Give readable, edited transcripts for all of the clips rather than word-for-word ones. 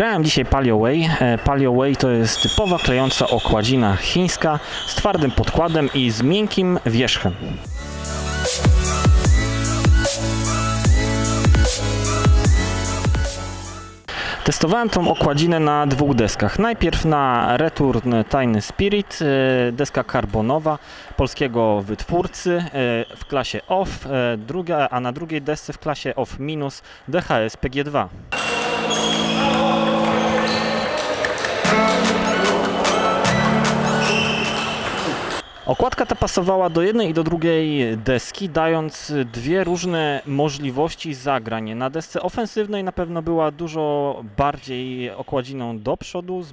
Grałem dzisiaj Palio Way. Palio Way to jest typowa klejąca okładzina chińska z twardym podkładem i z miękkim wierzchem. Testowałem tą okładzinę na dwóch deskach. Najpierw na Return Tiny Spirit, deska karbonowa polskiego wytwórcy w klasie OFF, a na drugiej desce w klasie OFF- DHS PG2. Okładka ta pasowała do jednej i do drugiej deski, dając dwie różne możliwości zagrań. Na desce ofensywnej na pewno była dużo bardziej okładziną do przodu,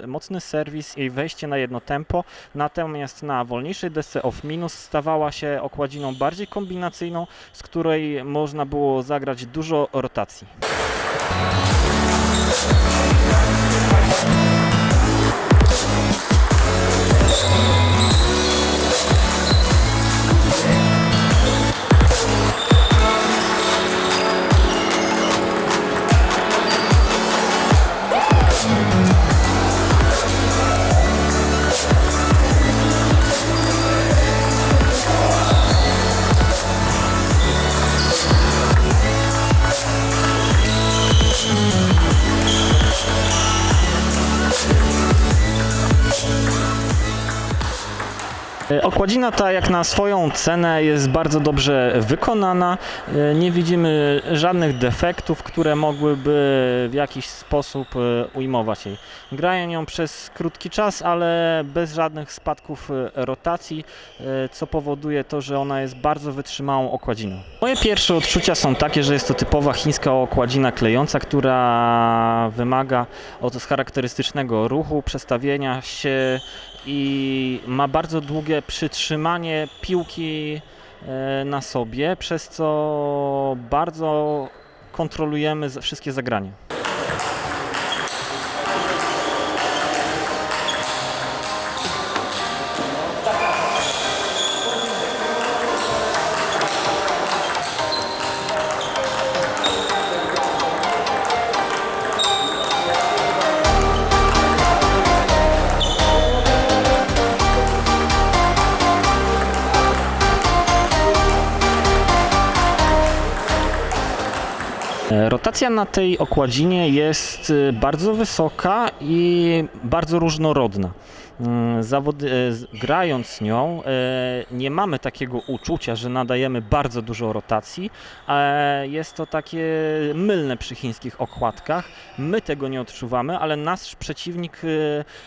mocny serwis i wejście na jedno tempo, natomiast na wolniejszej desce OFF- stawała się okładziną bardziej kombinacyjną, z której można było zagrać dużo rotacji. Okładzina ta jak na swoją cenę jest bardzo dobrze wykonana. Nie widzimy żadnych defektów, które mogłyby w jakiś sposób ujmować jej. Graję ją przez krótki czas, ale bez żadnych spadków rotacji, co powoduje to, że ona jest bardzo wytrzymałą okładziną. Moje pierwsze odczucia są takie, że jest to typowa chińska okładzina klejąca, która wymaga od charakterystycznego ruchu, przestawienia się i ma bardzo długie przytrzymanie piłki na sobie, przez co bardzo kontrolujemy wszystkie zagrania. Rotacja na tej okładzinie jest bardzo wysoka i bardzo różnorodna. Grając nią nie mamy takiego uczucia, że nadajemy bardzo dużo rotacji. Jest to takie mylne przy chińskich okładkach. My tego nie odczuwamy, ale nasz przeciwnik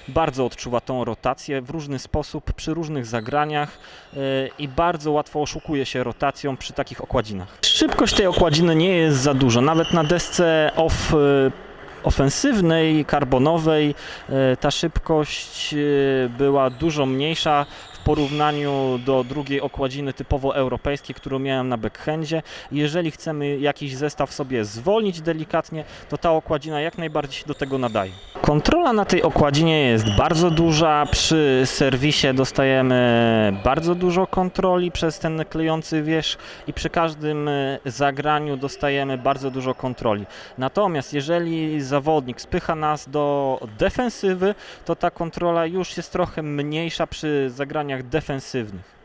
bardzo odczuwa tą rotację w różny sposób, przy różnych zagraniach i bardzo łatwo oszukuje się rotacją przy takich okładzinach. Szybkość tej okładziny nie jest za dużo. Nawet na desce ofensywnej, karbonowej ta szybkość była dużo mniejsza w porównaniu do drugiej okładziny typowo europejskiej, którą miałem na backhandzie. Jeżeli chcemy jakiś zestaw sobie zwolnić delikatnie, to ta okładzina jak najbardziej się do tego nadaje. Kontrola na tej okładzinie jest bardzo duża, przy serwisie dostajemy bardzo dużo kontroli przez ten klejący wierzch i przy każdym zagraniu dostajemy bardzo dużo kontroli. Natomiast jeżeli zawodnik spycha nas do defensywy, to ta kontrola już jest trochę mniejsza przy zagraniach defensywnych.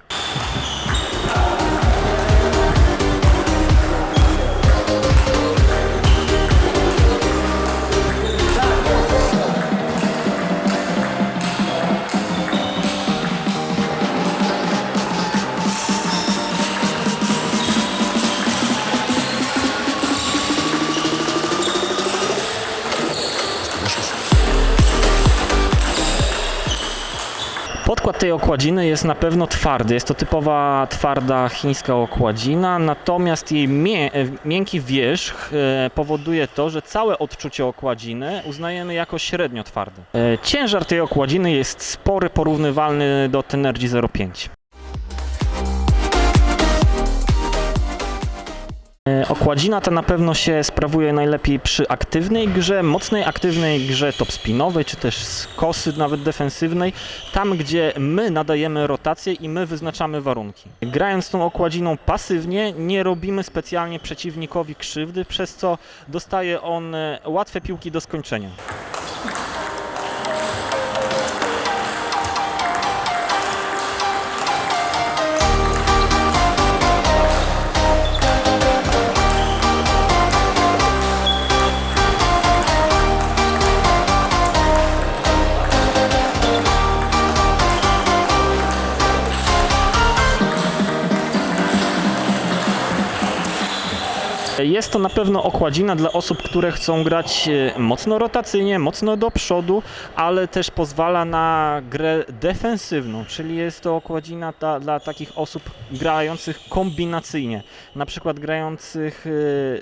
Podkład tej okładziny jest na pewno twardy, jest to typowa twarda chińska okładzina, natomiast jej miękki wierzch powoduje to, że całe odczucie okładziny uznajemy jako średnio twarde. Ciężar tej okładziny jest spory, porównywalny do Tenergy 05. Okładzina ta na pewno się sprawuje najlepiej przy aktywnej grze, mocnej aktywnej grze topspinowej, czy też z kosy nawet defensywnej, tam gdzie my nadajemy rotację i my wyznaczamy warunki. Grając tą okładziną pasywnie nie robimy specjalnie przeciwnikowi krzywdy, przez co dostaje on łatwe piłki do skończenia. Jest to na pewno okładzina dla osób, które chcą grać mocno rotacyjnie, mocno do przodu, ale też pozwala na grę defensywną, czyli jest to okładzina dla takich osób grających kombinacyjnie, na przykład grających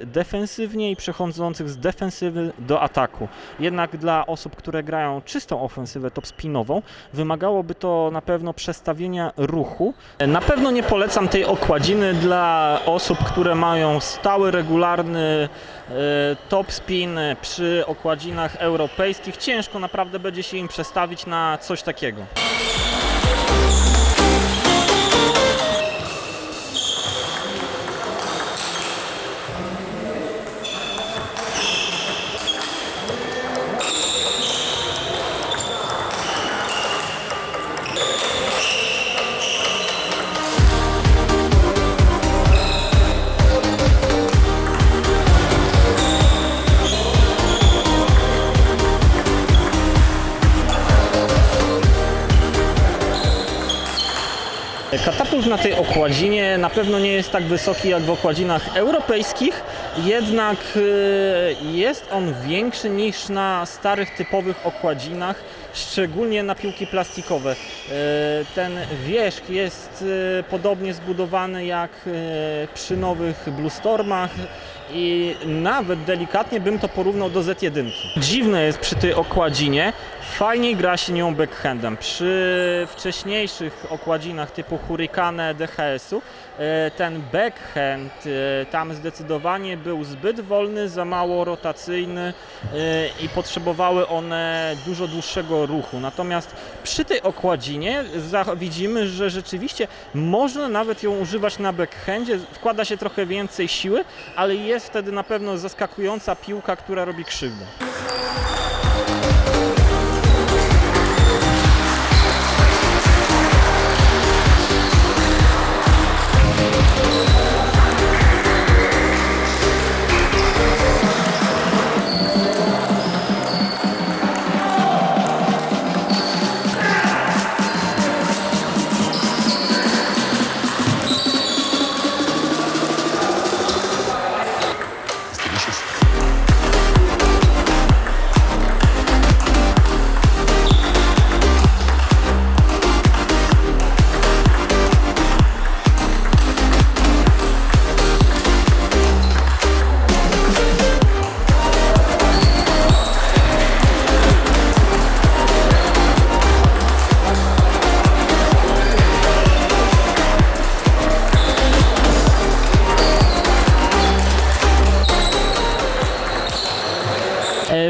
defensywnie i przechodzących z defensywy do ataku. Jednak dla osób, które grają czystą ofensywę topspinową, wymagałoby to na pewno przestawienia ruchu. Na pewno nie polecam tej okładziny dla osób, które mają stały, regularny topspin przy okładzinach europejskich. Ciężko naprawdę będzie się im przestawić na coś takiego. Katapult na tej okładzinie na pewno nie jest tak wysoki jak w okładzinach europejskich, jednak jest on większy niż na starych typowych okładzinach, szczególnie na piłki plastikowe. Ten wierzch jest podobnie zbudowany jak przy nowych Bluestormach i nawet delikatnie bym to porównał do Z1. Dziwne jest przy tej okładzinie, fajniej gra się nią backhandem. Przy wcześniejszych okładzinach typu Hurricane DHS-u ten backhand tam zdecydowanie był zbyt wolny, za mało rotacyjny i potrzebowały one dużo dłuższego ruchu. Natomiast przy tej okładzinie widzimy, że rzeczywiście można nawet ją używać na backhandzie, wkłada się trochę więcej siły, ale jest wtedy na pewno zaskakująca piłka, która robi krzywdę.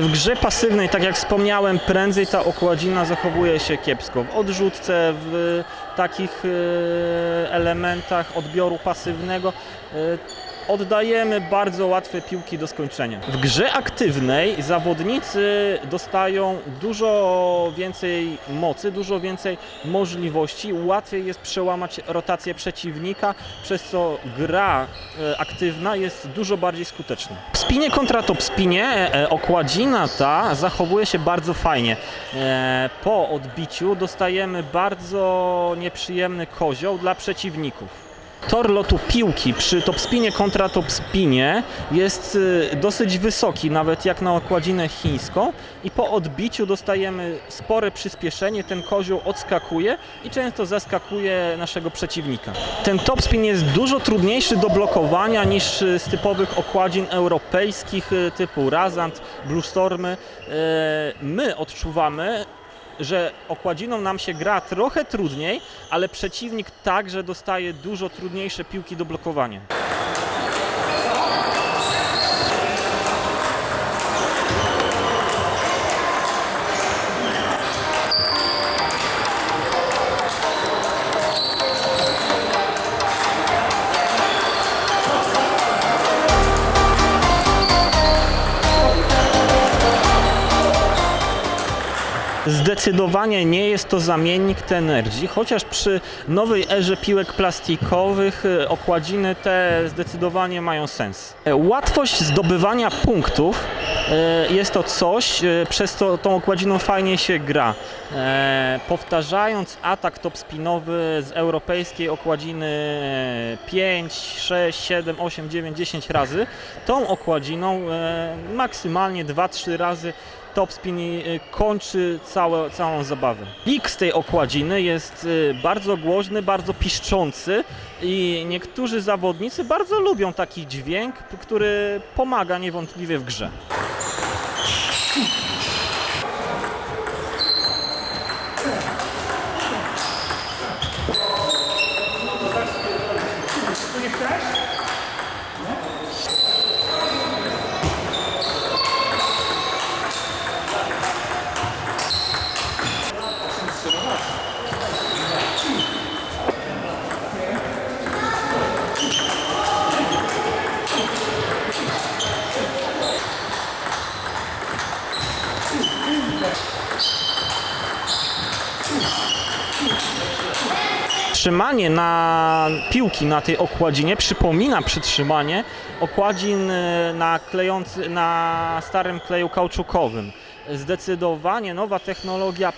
W grze pasywnej, tak jak wspomniałem, prędzej ta okładzina zachowuje się kiepsko. W odrzutce, w takich elementach odbioru pasywnego oddajemy bardzo łatwe piłki do skończenia. W grze aktywnej zawodnicy dostają dużo więcej mocy, dużo więcej możliwości, łatwiej jest przełamać rotację przeciwnika, przez co gra aktywna jest dużo bardziej skuteczna. W spinie kontra topspinie okładzina ta zachowuje się bardzo fajnie. Po odbiciu dostajemy bardzo nieprzyjemny kozioł dla przeciwników. Tor lotu piłki przy topspinie kontra topspinie jest dosyć wysoki, nawet jak na okładzinę chińską, i po odbiciu dostajemy spore przyspieszenie, ten kozioł odskakuje i często zaskakuje naszego przeciwnika. Ten topspin jest dużo trudniejszy do blokowania niż z typowych okładzin europejskich typu Razant, Bluestormy. My odczuwamy, że okładziną nam się gra trochę trudniej, ale przeciwnik także dostaje dużo trudniejsze piłki do blokowania. Zdecydowanie nie jest to zamiennik Tenergy, chociaż przy nowej erze piłek plastikowych okładziny te zdecydowanie mają sens. Łatwość zdobywania punktów jest to coś, przez co tą okładziną fajnie się gra. Powtarzając atak topspinowy z europejskiej okładziny 5, 6, 7, 8, 9, 10 razy, tą okładziną maksymalnie 2-3 razy topspin kończy całą zabawę. Pik z tej okładziny jest bardzo głośny, bardzo piszczący i niektórzy zawodnicy bardzo lubią taki dźwięk, który pomaga niewątpliwie w grze. Trzymanie na piłki na tej okładzinie przypomina przytrzymanie okładzin na starym kleju kauczukowym. Zdecydowanie nowa technologia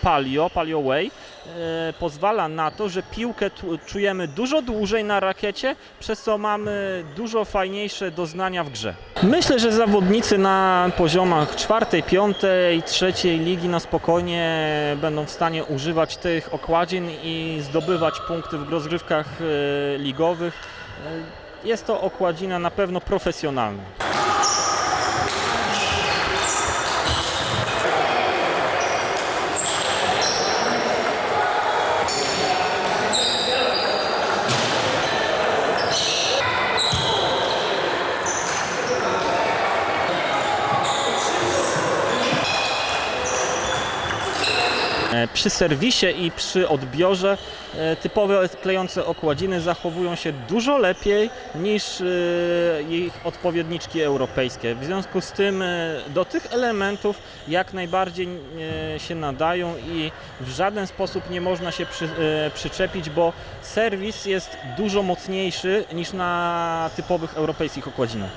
Palio Way pozwala na to, że piłkę czujemy dużo dłużej na rakiecie, przez co mamy dużo fajniejsze doznania w grze. Myślę, że zawodnicy na poziomach 4., 5., 3. ligi na spokojnie będą w stanie używać tych okładzin i zdobywać punkty w rozgrywkach ligowych. Jest to okładzina na pewno profesjonalna. Przy serwisie i przy odbiorze typowe klejące okładziny zachowują się dużo lepiej niż ich odpowiedniczki europejskie. W związku z tym do tych elementów jak najbardziej się nadają i w żaden sposób nie można się przyczepić, bo serwis jest dużo mocniejszy niż na typowych europejskich okładzinach.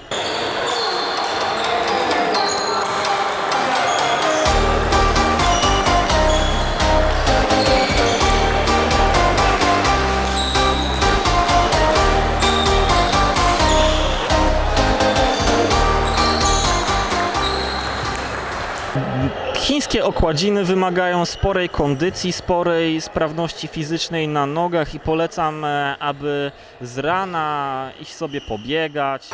Chińskie okładziny wymagają sporej kondycji, sporej sprawności fizycznej na nogach i polecam, aby z rana iść sobie pobiegać.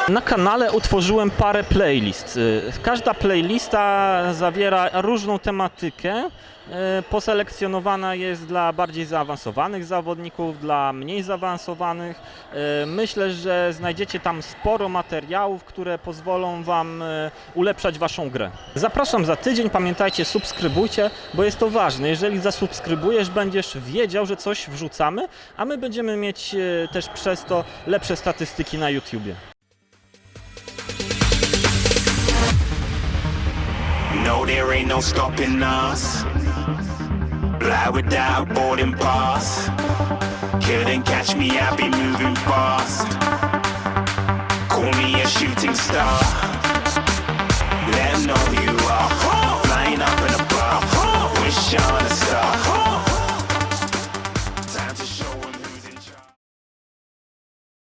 Na kanale utworzyłem parę playlist. Każda playlista zawiera różną tematykę. Poselekcjonowana jest dla bardziej zaawansowanych zawodników, dla mniej zaawansowanych. Myślę, że znajdziecie tam sporo materiałów, które pozwolą Wam ulepszać Waszą grę. Zapraszam za tydzień, pamiętajcie, subskrybujcie, bo jest to ważne. Jeżeli zasubskrybujesz, będziesz wiedział, że coś wrzucamy, a my będziemy mieć też przez to lepsze statystyki na YouTubie. No, there ain't no stopping us. Fly without boarding pass. Couldn't catch me, I'll be moving fast. Call me a shooting star. Let 'em know who